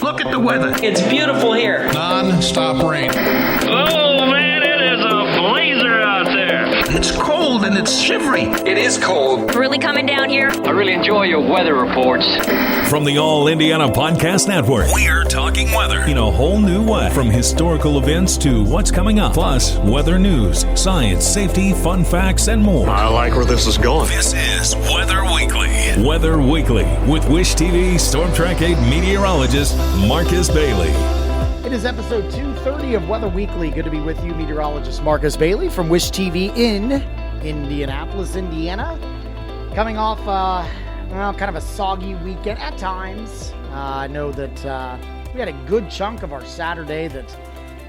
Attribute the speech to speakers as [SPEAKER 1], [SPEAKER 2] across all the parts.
[SPEAKER 1] Look at the weather.
[SPEAKER 2] It's beautiful here.
[SPEAKER 3] Non-stop rain.
[SPEAKER 4] Oh, man, it is a blazer out there.
[SPEAKER 1] It's cold and it's shivery.
[SPEAKER 5] It is cold.
[SPEAKER 6] Really coming down here.
[SPEAKER 4] I really enjoy your weather reports.
[SPEAKER 7] From the All Indiana Podcast Network, we're talking weather in a whole new way. From historical events to what's coming up, plus weather news, science, safety, fun facts, and more.
[SPEAKER 3] I like where this is going.
[SPEAKER 7] This is Weather Weekly. Weather Weekly with Wish TV Storm Track 8 meteorologist Marcus Bailey.
[SPEAKER 8] It is episode 230 of Weather Weekly. Good to be with you, meteorologist Marcus Bailey from Wish TV in Indianapolis, Indiana. Coming off, kind of a soggy weekend at times. I know that we had a good chunk of our Saturday that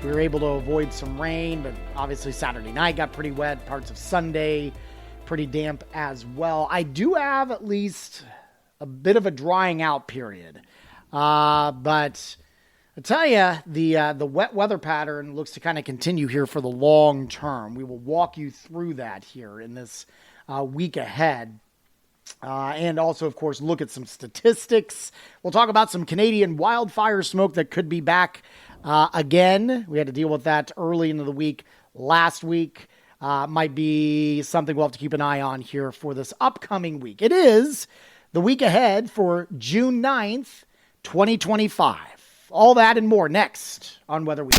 [SPEAKER 8] we were able to avoid some rain, but obviously Saturday night got pretty wet. Parts of Sunday pretty damp as well. I do have at least a bit of a drying out period, but I tell you, the wet weather pattern looks to kind of continue here for the long term. We will walk you through that here in this week ahead. And also, of course, look at some statistics. We'll talk about some Canadian wildfire smoke that could be back again. We had to deal with that early into the week last week. Might be something we'll have to keep an eye on here for this upcoming week. It is the week ahead for June 9th, 2025. All that and more next on Weather Week.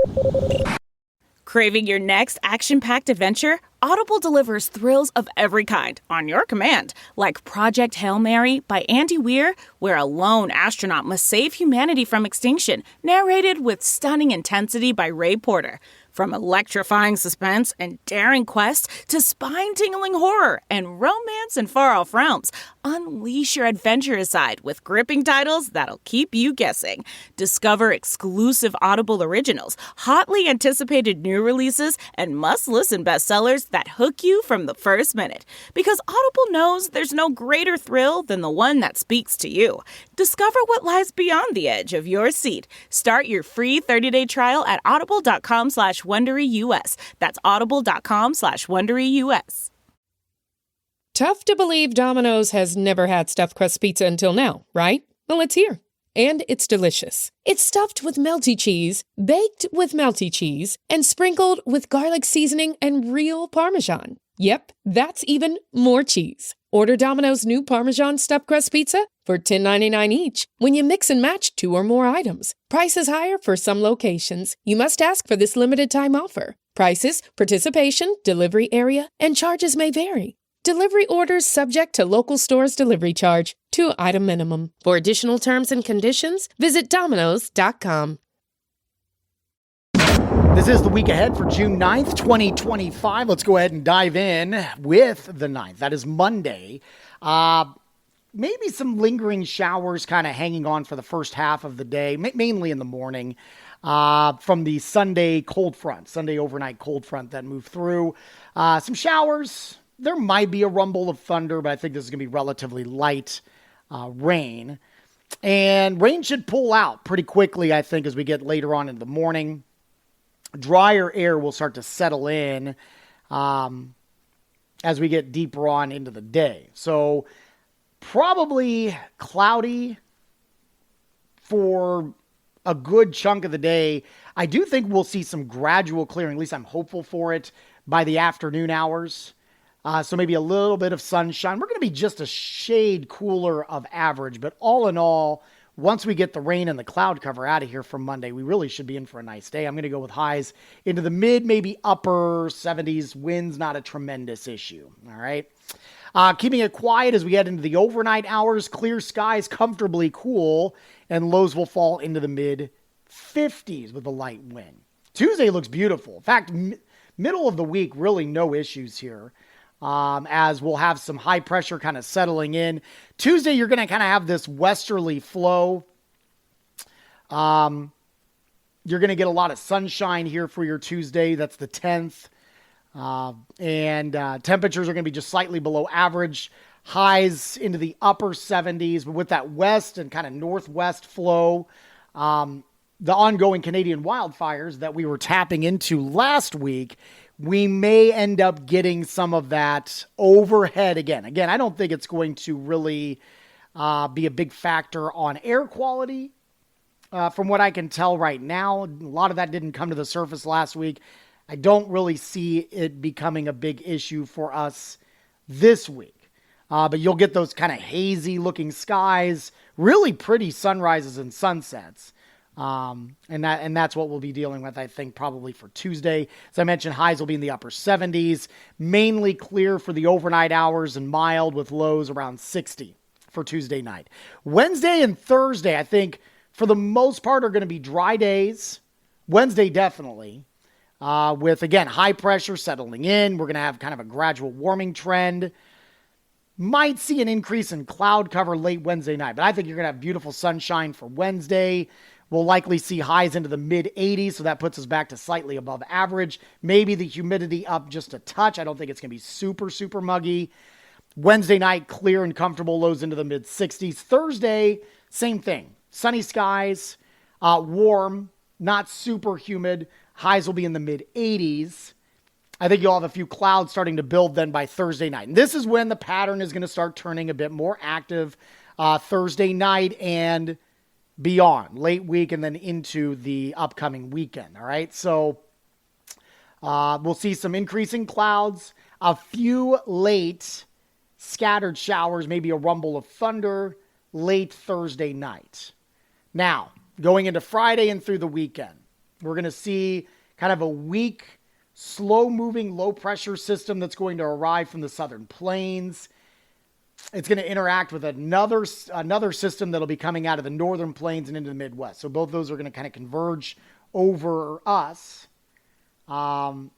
[SPEAKER 9] Craving your next action-packed adventure? Audible delivers thrills of every kind on your command, like Project Hail Mary by Andy Weir, where a lone astronaut must save humanity from extinction, narrated with stunning intensity by Ray Porter. From electrifying suspense and daring quest to spine-tingling horror and romance in far-off realms, unleash your adventurous side with gripping titles that'll keep you guessing. Discover exclusive Audible originals, hotly anticipated new releases, and must-listen bestsellers that hook you from the first minute. Because Audible knows there's no greater thrill than the one that speaks to you. Discover what lies beyond the edge of your seat. Start your free 30-day trial at audible.com/WonderyUS. That's audible.com/WonderyUS.
[SPEAKER 10] Tough to believe Domino's has never had stuffed crust pizza until now, right? Well, it's here. And it's delicious. It's stuffed with melty cheese, baked with melty cheese, and sprinkled with garlic seasoning and real Parmesan. Yep, that's even more cheese. Order Domino's new Parmesan stuffed crust pizza for $10.99 each when you mix and match 2 or more items. Price is higher for some locations. You must ask for this limited time offer. Prices, participation, delivery area, and charges may vary. Delivery orders subject to local store's delivery charge, 2-item minimum. For additional terms and conditions, visit Domino's.com.
[SPEAKER 8] This is the week ahead for June 9th, 2025. Let's go ahead and dive in with the 9th. That is Monday. Maybe some lingering showers kind of hanging on for the first half of the day, mainly in the morning, from the Sunday overnight cold front that moved through. Some showers. There might be a rumble of thunder, but I think this is going to be relatively light rain. And rain should pull out pretty quickly, I think, as we get later on in the morning. Drier air will start to settle in as we get deeper on into the day. So probably cloudy for a good chunk of the day. I do think we'll see some gradual clearing. At least I'm hopeful for it by the afternoon hours. So maybe a little bit of sunshine. We're going to be just a shade cooler of average. But all in all, once we get the rain and the cloud cover out of here from Monday, we really should be in for a nice day. I'm going to go with highs into the mid, maybe upper 70s. Wind's not a tremendous issue. All right. Keeping it quiet as we head into the overnight hours. Clear skies, comfortably cool. And lows will fall into the mid 50s with a light wind. Tuesday looks beautiful. In fact, middle of the week, really no issues here. As we'll have some high pressure kind of settling in. Tuesday, you're going to kind of have this westerly flow. You're going to get a lot of sunshine here for your Tuesday. That's the 10th. And temperatures are going to be just slightly below average. Highs into the upper 70s. But with that west and kind of northwest flow, the ongoing Canadian wildfires that we were tapping into last week, we may end up getting some of that overhead again. Again, I don't think it's going to really be a big factor on air quality from what I can tell right now. A lot of that didn't come to the surface last week. I don't really see it becoming a big issue for us this week. But you'll get those kind of hazy looking skies, really pretty sunrises and sunsets. And that's what we'll be dealing with, I think, probably for Tuesday. As I mentioned, highs will be in the upper 70s, mainly clear for the overnight hours and mild with lows around 60 for Tuesday night. Wednesday and Thursday, I think, for the most part, are going to be dry days. Wednesday, definitely. With, again, high pressure settling in. We're going to have kind of a gradual warming trend. Might see an increase in cloud cover late Wednesday night, but I think you're going to have beautiful sunshine for Wednesday. We'll likely see highs into the mid-80s, so that puts us back to slightly above average. Maybe the humidity up just a touch. I don't think it's going to be super, super muggy. Wednesday night, clear and comfortable, lows into the mid-60s. Thursday, same thing. Sunny skies, warm, not super humid. Highs will be in the mid-80s. I think you'll have a few clouds starting to build then by Thursday night. And this is when the pattern is going to start turning a bit more active Thursday night and beyond, late week and then into the upcoming weekend. All right. So we'll see some increasing clouds, a few late scattered showers, maybe a rumble of thunder late Thursday night. Now, going into Friday and through the weekend, we're going to see kind of a weak, slow-moving, low-pressure system that's going to arrive from the southern plains. It's going to interact with another system that'll be coming out of the northern plains and into the Midwest. So both those are going to kind of converge over us. And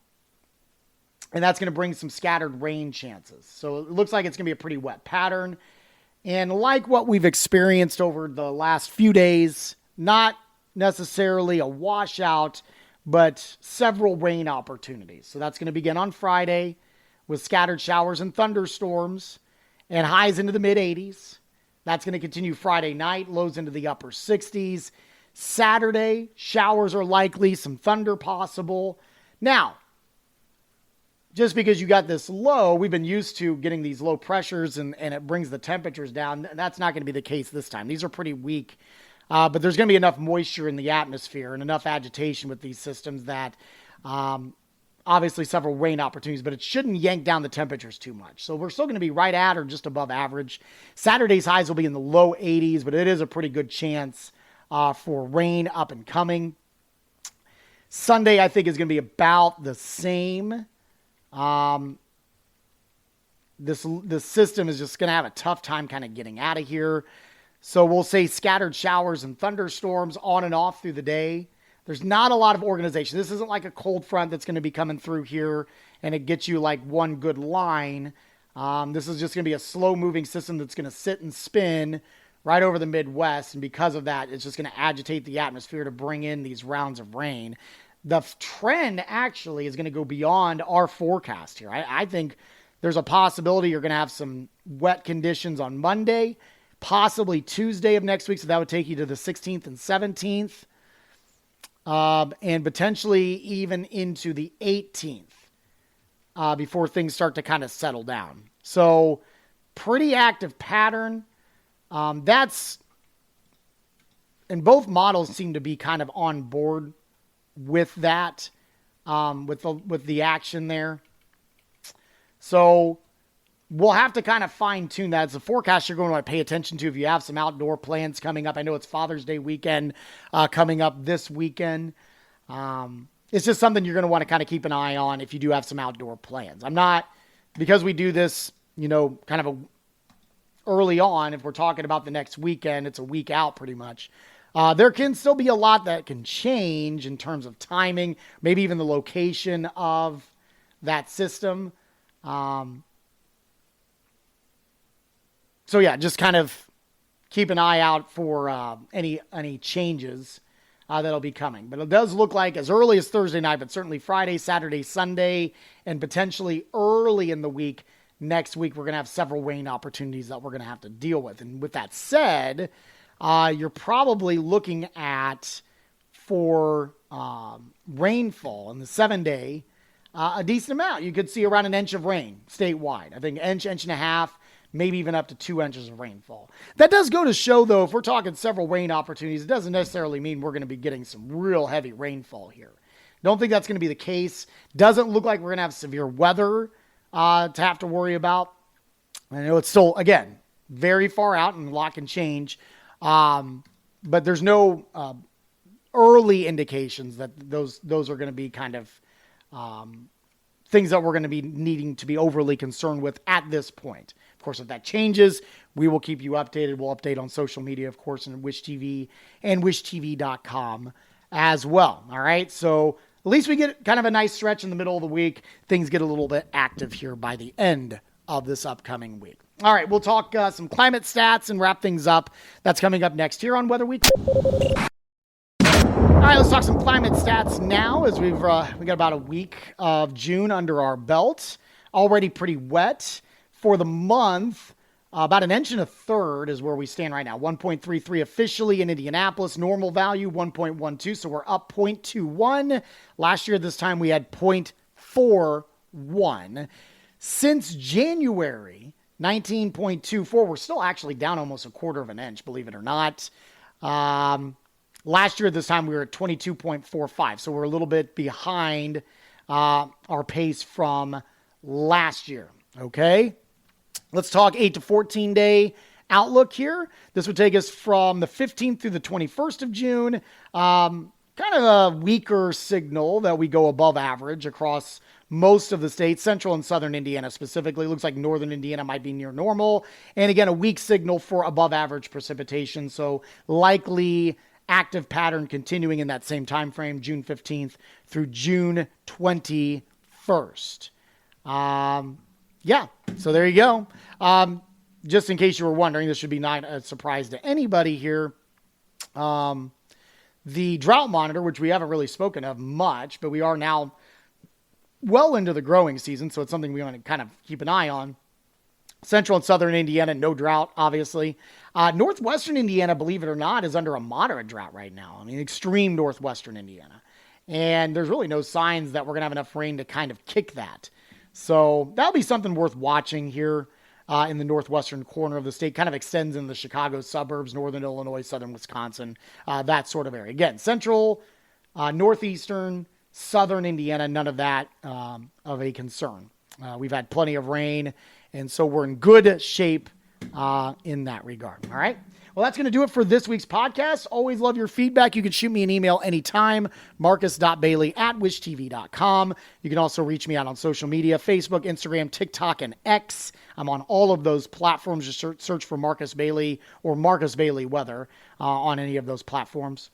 [SPEAKER 8] that's going to bring some scattered rain chances. So it looks like it's going to be a pretty wet pattern. And like what we've experienced over the last few days, not necessarily a washout, but several rain opportunities. So that's going to begin on Friday with scattered showers and thunderstorms and highs into the mid-80s. That's going to continue Friday night, lows into the upper 60s. Saturday, showers are likely, some thunder possible. Now, just because you got this low, we've been used to getting these low pressures and it brings the temperatures down. That's not going to be the case this time. These are pretty weak. But there's going to be enough moisture in the atmosphere and enough agitation with these systems that obviously several rain opportunities, but it shouldn't yank down the temperatures too much. So we're still going to be right at or just above average. Saturday's highs will be in the low 80s, but it is a pretty good chance for rain up and coming. Sunday, I think, is going to be about the same. This system is just going to have a tough time kind of getting out of here. So we'll say scattered showers and thunderstorms on and off through the day. There's not a lot of organization. This isn't like a cold front that's going to be coming through here and it gets you like one good line. This is just going to be a slow-moving system that's going to sit and spin right over the Midwest. And because of that, it's just going to agitate the atmosphere to bring in these rounds of rain. The trend actually is going to go beyond our forecast here. I think there's a possibility you're going to have some wet conditions on Monday, possibly Tuesday of next week. So that would take you to the 16th and 17th. And potentially even into the 18th before things start to kind of settle down. So pretty active pattern. And both models seem to be kind of on board with that, with the action there. So we'll have to kind of fine tune that. It's a forecast you're going to want to pay attention to if you have some outdoor plans coming up. I know it's Father's Day weekend coming up this weekend. It's just something you're going to want to kind of keep an eye on if you do have some outdoor plans. Because we do this, kind of early on, if we're talking about the next weekend, it's a week out pretty much. There can still be a lot that can change in terms of timing, maybe even the location of that system. So yeah, just kind of keep an eye out for any changes that'll be coming. But it does look like as early as Thursday night, but certainly Friday, Saturday, Sunday, and potentially early in the week, next week, we're going to have several rain opportunities that we're going to have to deal with. And with that said, you're probably looking at, for rainfall in the 7-day, a decent amount. You could see around an inch of rain statewide. I think inch and a half, maybe even up to 2 inches of rainfall. That does go to show, though, if we're talking several rain opportunities, it doesn't necessarily mean we're going to be getting some real heavy rainfall here. Don't think that's going to be the case. Doesn't look like we're going to have severe weather to have to worry about. I know it's still, again, very far out and a lot can change. But there's no early indications that those are going to be kind of things that we're going to be needing to be overly concerned with at this point. Of course, if that changes, we will keep you updated. We'll update on social media, of course, and Wish TV and wishtv.com as well. All right. So at least we get kind of a nice stretch in the middle of the week. Things get a little bit active here by the end of this upcoming week. All right. We'll talk some climate stats and wrap things up. That's coming up next here on Weather Week. All right, let's talk some climate stats now as we got about a week of June under our belt. Already pretty wet. For the month, about 1 1/3 inches is where we stand right now. 1.33 officially in Indianapolis. Normal value, 1.12, so we're up 0.21. Last year, this time, we had 0.41. Since January, 19.24. We're still actually down almost 1/4 inch, believe it or not. Last year, this time, we were at 22.45, so we're a little bit behind our pace from last year, okay? Let's talk 8 to 14 day outlook here. This would take us from the 15th through the 21st of June. Kind of a weaker signal that we go above average across most of the states, central and southern Indiana specifically. Looks like northern Indiana might be near normal. And again, a weak signal for above average precipitation. So likely active pattern continuing in that same time frame, June 15th through June 21st. Yeah, so there you go. Just in case you were wondering, this should be not a surprise to anybody here. The drought monitor, which we haven't really spoken of much, but we are now well into the growing season, so it's something we want to kind of keep an eye on. Central and southern Indiana, no drought, obviously. Northwestern Indiana, believe it or not, is under a moderate drought right now. I mean, extreme northwestern Indiana. And there's really no signs that we're going to have enough rain to kind of kick that. So that'll be something worth watching here in the northwestern corner of the state. Kind of extends in the Chicago suburbs, northern Illinois, southern Wisconsin, that sort of area. Again, central, northeastern, southern Indiana, none of that of a concern. We've had plenty of rain, and so we're in good shape in that regard. All right. Well, that's going to do it for this week's podcast. Always love your feedback. You can shoot me an email anytime, marcus.bailey@wishtv.com. You can also reach me out on social media, Facebook, Instagram, TikTok, and X. I'm on all of those platforms. Just search for Marcus Bailey or Marcus Bailey Weather on any of those platforms.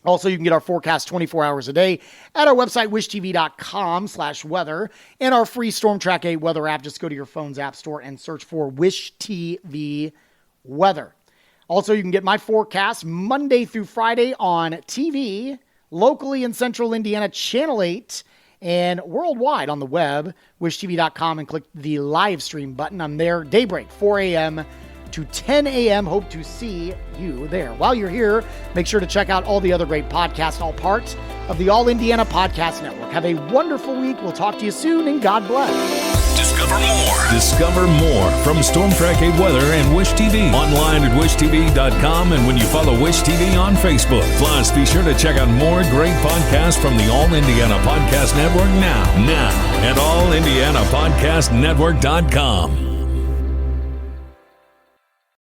[SPEAKER 8] Also, you can get our forecast 24 hours a day at our website, wishtv.com/weather, and our free Storm Track 8 weather app. Just go to your phone's app store and search for Wish TV Weather. Also, you can get my forecast Monday through Friday on TV, locally in central Indiana, Channel 8, and worldwide on the web, wishtv.com, and click the live stream button. I'm there daybreak, 4 a.m. to 10 a.m. Hope to see you there. While you're here, make sure to check out all the other great podcasts, all parts of the All Indiana Podcast Network. Have a wonderful week. We'll talk to you soon, and God bless.
[SPEAKER 7] Discover more from Storm Track 8 Weather and Wish TV. Online at wishtv.com and when you follow Wish TV on Facebook. Plus, be sure to check out more great podcasts from the All Indiana Podcast Network now at allindianapodcastnetwork.com.